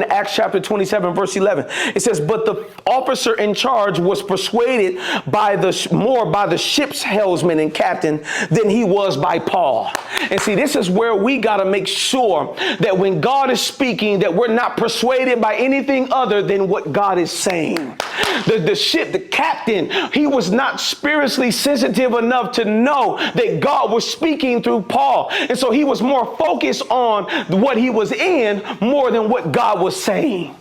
Acts chapter 27, verse 11. It says, but the officer in charge was persuaded more by the ship's helmsman and captain than he was by Paul. And see, this is where we got to make sure that when God is speaking, that we're not persuaded by anything other than what God is saying. The captain, he was not spiritually sensitive enough to know that God was speaking through Paul. And so he was more focused on what he was in more than what God was saying.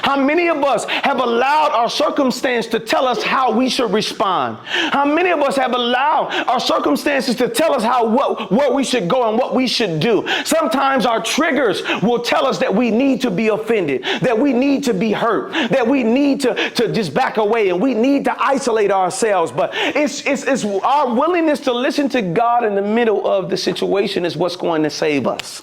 How many of us have allowed our circumstance to tell us how we should respond? How many of us have allowed our circumstances to tell us where we should go and what we should do? Sometimes our triggers will tell us that we need to be offended, that we need to be hurt, that we need to just back away and we need to isolate ourselves. But it's our willingness to listen to God in the middle of the situation is what's going to save us.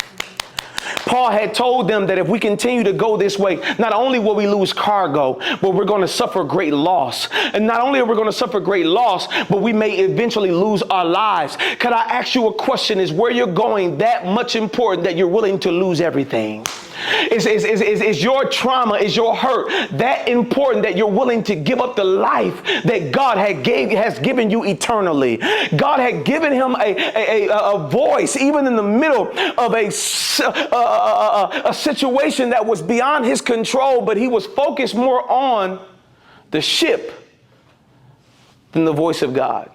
Paul had told them that if we continue to go this way, not only will we lose cargo, but we're going to suffer great loss. And not only are we going to suffer great loss, but we may eventually lose our lives. Could I ask you a question? Is where you're going that much important that you're willing to lose everything? Is your trauma, is your hurt that important that you're willing to give up the life that God has given you eternally? God had given him a voice even in the middle of a situation that was beyond his control, but he was focused more on the ship than the voice of God.